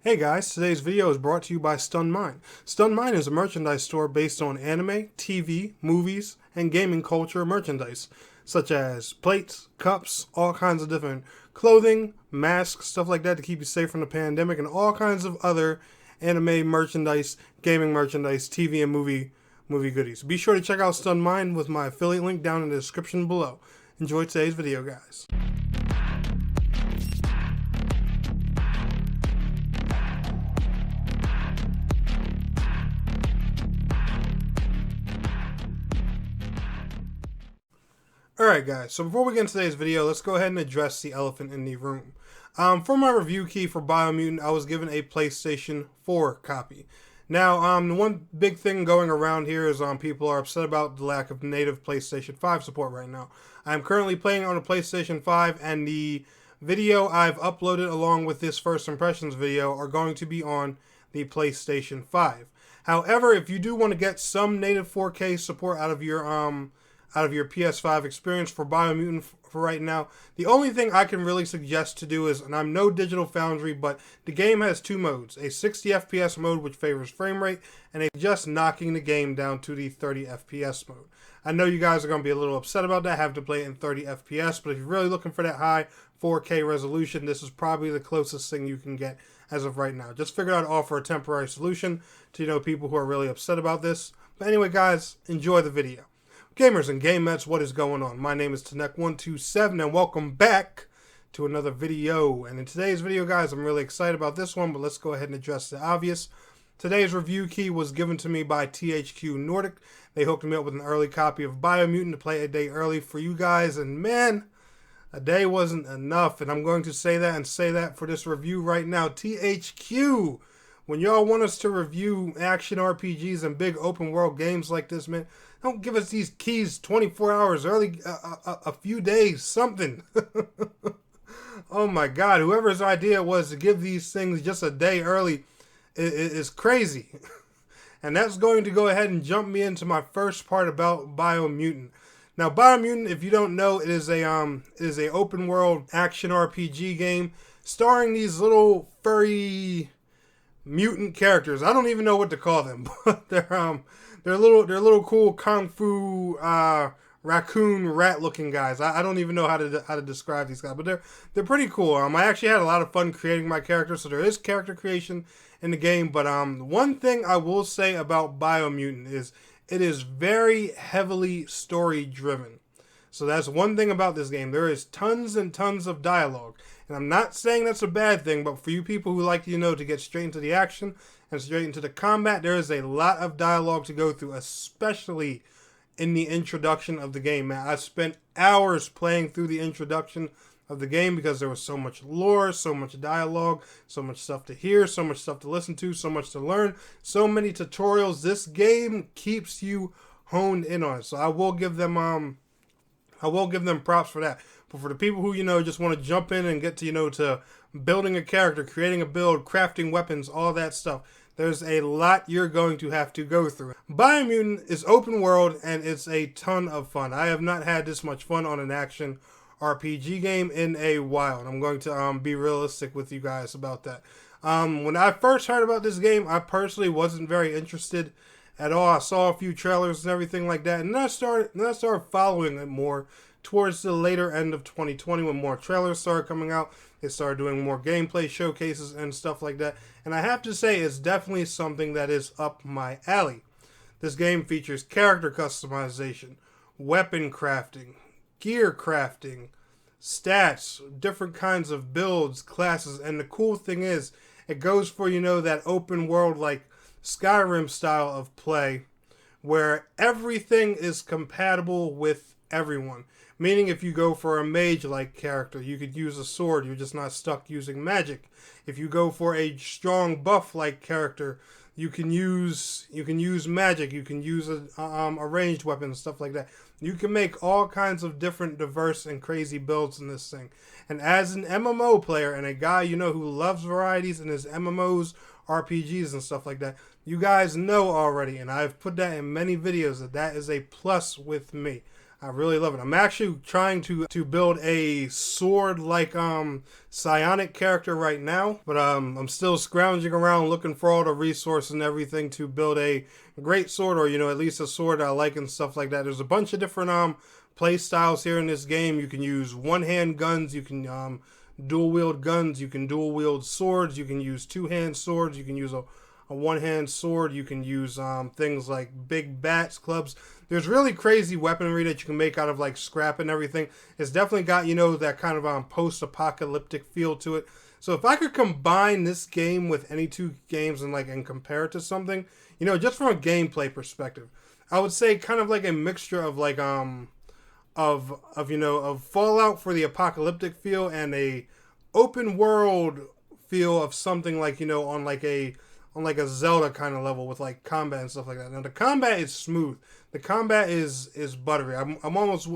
Hey guys, today's video is brought to you by StunMine. StunMine is a merchandise store based on anime, TV, movies, and gaming culture merchandise, such as plates, cups, all kinds of different clothing, masks, stuff like that to keep you safe from the pandemic, and all kinds of other anime merchandise, gaming merchandise, TV and movie goodies. Be sure to check out StunMine with my affiliate link down in the description below. Enjoy today's video, guys. Alright guys, so before we get into today's video, let's go ahead and address the elephant in the room. For my review key for BIOMUTANT, I was given a PlayStation 4 copy. Now, the one big thing going around here is people are upset about the lack of native PlayStation 5 support right now. I'm currently playing on a PlayStation 5, and the video I've uploaded along with this first impressions video are going to be on the PlayStation 5. However, if you do want to get some native 4K support out of your PS5 experience for BIOMUTANT for right now, the only thing I can really suggest to do is, and I'm no digital foundry, but the game has two modes, a 60 FPS mode which favors frame rate, and a just knocking the game down to the 30 FPS mode. I know you guys are going to be a little upset about that, having to play it in 30 FPS, but if you're really looking for that high 4K resolution, this is probably the closest thing you can get as of right now. Just figured I'd offer a temporary solution to, people who are really upset about this. But anyway, guys, enjoy the video. Gamers and game mets, what is going on? My name is Tanek127 and welcome back to another video. And in today's video, guys, I'm really excited about this one, but let's go ahead and address the obvious. Today's review key was given to me by THQ Nordic. They hooked me up with an early copy of BIOMUTANT to play a day early for you guys, and man, a day wasn't enough, and I'm going to say that for this review right now. THQ, when y'all want us to review action RPGs and big open world games like this, man, don't give us these keys 24 hours early, a few days, something. Oh my God, whoever's idea it was to give these things just a day early is crazy. And that's going to go ahead and jump me into my first part about BIOMUTANT. Now, BIOMUTANT, if you don't know, it is a open world action RPG game starring these little furry mutant characters. I don't even know what to call them, but they're little cool kung fu raccoon rat looking guys. I don't even know how to describe these guys, but they're pretty cool. I actually had a lot of fun creating my character, so there is character creation in the game. But one thing I will say about BIOMUTANT is it is very heavily story driven. So that's one thing about this game. There is tons and tons of dialogue. And I'm not saying that's a bad thing, but for you people who like, to get straight into the action and straight into the combat, there is a lot of dialogue to go through, especially in the introduction of the game, man. I spent hours playing through the introduction of the game because there was so much lore, so much dialogue, so much stuff to hear, so much stuff to listen to, so much to learn, so many tutorials. This game keeps you honed in on it. So I will give them props for that. But for the people who, just want to jump in and get to building a character, creating a build, crafting weapons, all that stuff, there's a lot you're going to have to go through. BIOMUTANT is open world and it's a ton of fun. I have not had this much fun on an action RPG game in a while, and I'm going to be realistic with you guys about that. When I first heard about this game, I personally wasn't very interested at all. I saw a few trailers and everything like that, and then I started following it more towards the later end of 2020 when more trailers started coming out. They started doing more gameplay showcases and stuff like that, and I have to say it's definitely something that is up my alley. This game features character customization, weapon crafting, gear crafting, stats, different kinds of builds, classes, and the cool thing is it goes for that open world like Skyrim style of play where everything is compatible with everyone. Meaning if you go for a mage-like character, you could use a sword, you're just not stuck using magic. If you go for a strong buff-like character, you can use magic, you can use a ranged weapon and stuff like that. You can make all kinds of different, diverse, and crazy builds in this thing. And as an MMO player and a guy who loves varieties in his MMOs, RPGs, and stuff like that, you guys know already, and I've put that in many videos, that is a plus with me. I really love it. I'm actually trying to build a sword like psionic character right now, but I'm still scrounging around looking for all the resources and everything to build a great sword, or at least a sword I like and stuff like that. There's a bunch of different play styles here in this game. You can use one-hand guns, you can dual wield guns, you can dual wield swords, you can use two-hand swords, you can use a one-hand sword, you can use things like big bats, clubs. There's really crazy weaponry that you can make out of like scrap and everything. It's definitely got that kind of post-apocalyptic feel to it. So if I could combine this game with any two games and compare it to something, just from a gameplay perspective, I would say kind of like a mixture of like of Fallout for the apocalyptic feel and a open world feel of something like on like a Zelda kind of level with like combat and stuff like that. Now the combat is smooth. The combat is buttery. I'm almost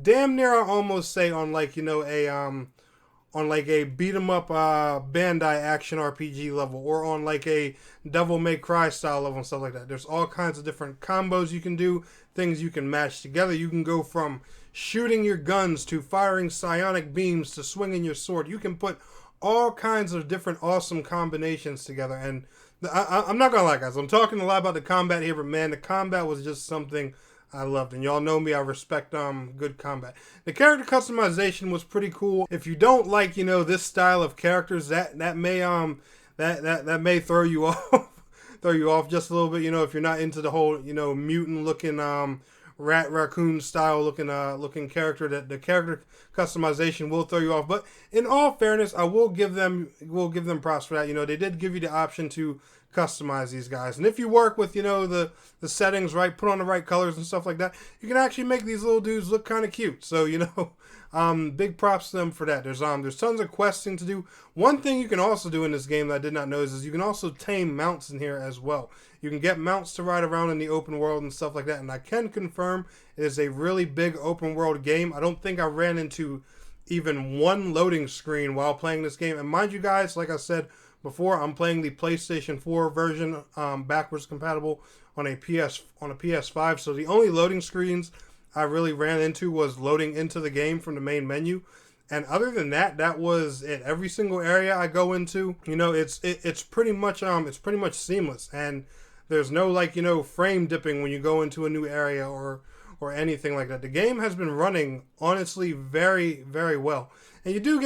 damn near I almost say on like on like a beat 'em up Bandai action RPG level, or on like a Devil May Cry style level and stuff like that. There's all kinds of different combos you can do, things you can match together. You can go from shooting your guns to firing psionic beams to swinging your sword. You can put all kinds of different awesome combinations together. And I'm not gonna lie, guys, I'm talking a lot about the combat here, but man, the combat was just something I loved. And y'all know me, I respect good combat. The character customization was pretty cool. If you don't like this style of characters, that may that may throw you off throw you off just a little bit, if you're not into the whole mutant looking raccoon style looking character. That the character customization will throw you off. But in all fairness, I will give them props for that. They did give you the option to customize these guys, and if you work with the settings right, put on the right colors and stuff like that, you can actually make these little dudes look kind of cute. So big props to them for that. There's tons of questing to do. One thing you can also do in this game that I did not know is you can also tame mounts in here as well. You can get mounts to ride around in the open world and stuff like that, and I can confirm it is a really big open world game. I don't think I ran into even one loading screen while playing this game. And mind you guys, like I said before, I'm playing the PlayStation 4 version, backwards compatible on a PS5. So the only loading screens I really ran into was loading into the game from the main menu. And other than that, that was it. Every single area I go into, it's pretty much seamless, and there's no frame dipping when you go into a new area or anything like that. The game has been running honestly very, very well. And you do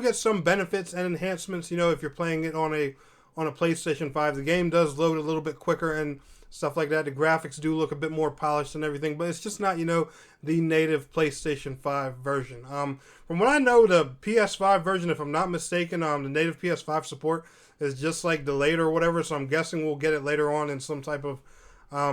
get some benefits and enhancements, if you're playing it on a PlayStation 5. The game does load a little bit quicker and stuff like that. The graphics do look a bit more polished and everything, but it's just not, the native PlayStation 5 version. From what I know, the PS5 version, if I'm not mistaken, the native PS5 support is just like delayed or whatever, so I'm guessing we'll get it later on in some type of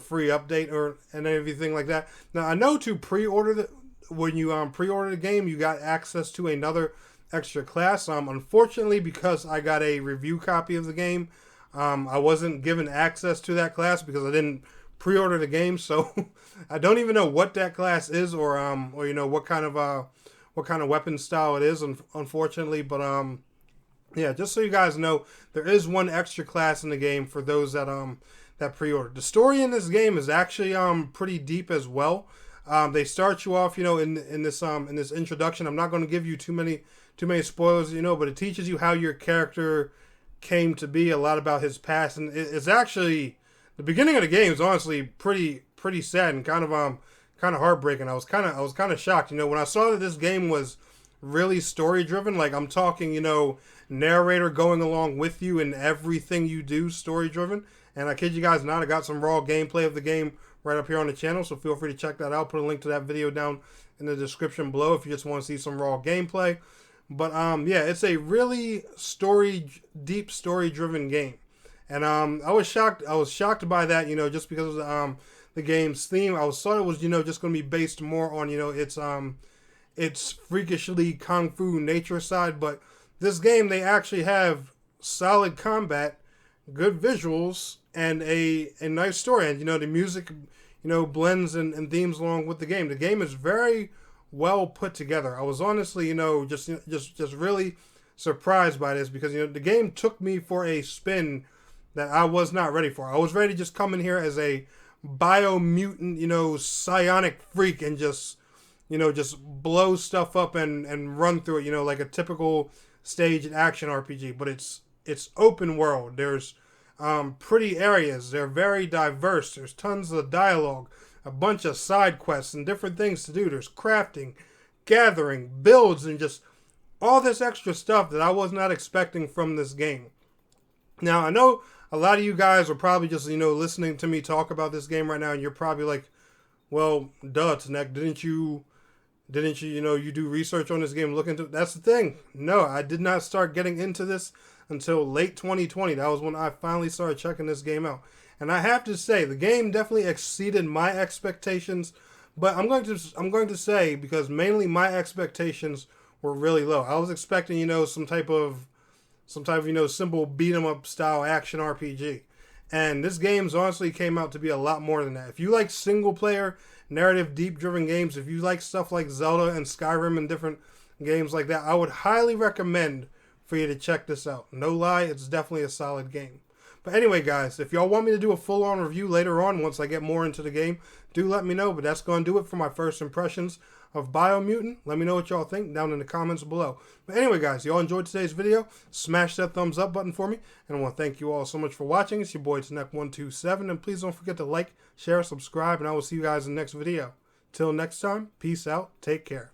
free update and everything like that. Now, I know to pre-order when you pre-order the game, you got access to another extra class. Unfortunately, because I got a review copy of the game, I wasn't given access to that class because I didn't pre-order the game. So I don't even know what that class is, or what kind of weapon style it is. Unfortunately, but yeah, just so you guys know, there is one extra class in the game for those that pre-ordered. The story in this game is actually pretty deep as well. They start you off, in this introduction. I'm not going to give you too many spoilers, but it teaches you how your character came to be, a lot about his past, and it's actually the beginning of the game is honestly pretty sad and kind of heartbreaking. I was kind of shocked, when I saw that this game was really story driven. Like, I'm talking, narrator going along with you in everything you do, story driven. And I kid you guys not, I got some raw gameplay of the game right up here on the channel, so feel free to check that out. Put a link to that video down in the description below if you just want to see some raw gameplay. But yeah, it's a really deep story driven game. And I was shocked by that, just because of the game's theme. I thought it was, just going to be based more on, its freakishly kung fu nature side. But this game, they actually have solid combat, good visuals, and a nice story. And the music blends and themes along with the game. The game is very well put together. I was honestly just really surprised by this, because the game took me for a spin that I was not ready for. I was ready to just come in here as a biomutant, psionic freak and just, just blow stuff up and run through it, like a typical stage action RPG. But it's open world. There's pretty areas. They're very diverse. There's tons of dialogue, a bunch of side quests and different things to do. There's crafting, gathering, builds, and just all this extra stuff that I was not expecting from this game. Now, I know a lot of you guys are probably just, listening to me talk about this game right now, and you're probably like, well, duh, Tanek, didn't you, you do research on this game, look into it? That's the thing. No, I did not start getting into this until late 2020. That was when I finally started checking this game out. And I have to say, the game definitely exceeded my expectations, but I'm going to say, because mainly my expectations were really low. I was expecting, some type of simple beat 'em up style action RPG. And this game's honestly came out to be a lot more than that. If you like single player, narrative, deep driven games, if you like stuff like Zelda and Skyrim and different games like that, I would highly recommend for you to check this out. No lie, it's definitely a solid game. But anyway, guys, if y'all want me to do a full-on review later on once I get more into the game, do let me know. But that's going to do it for my first impressions of Biomutant. Let me know what y'all think down in the comments below. But anyway, guys, y'all enjoyed today's video, smash that thumbs up button for me. And I want to thank you all so much for watching. It's your boy, Tanek127. And please don't forget to like, share, subscribe, and I will see you guys in the next video. Till next time, peace out. Take care.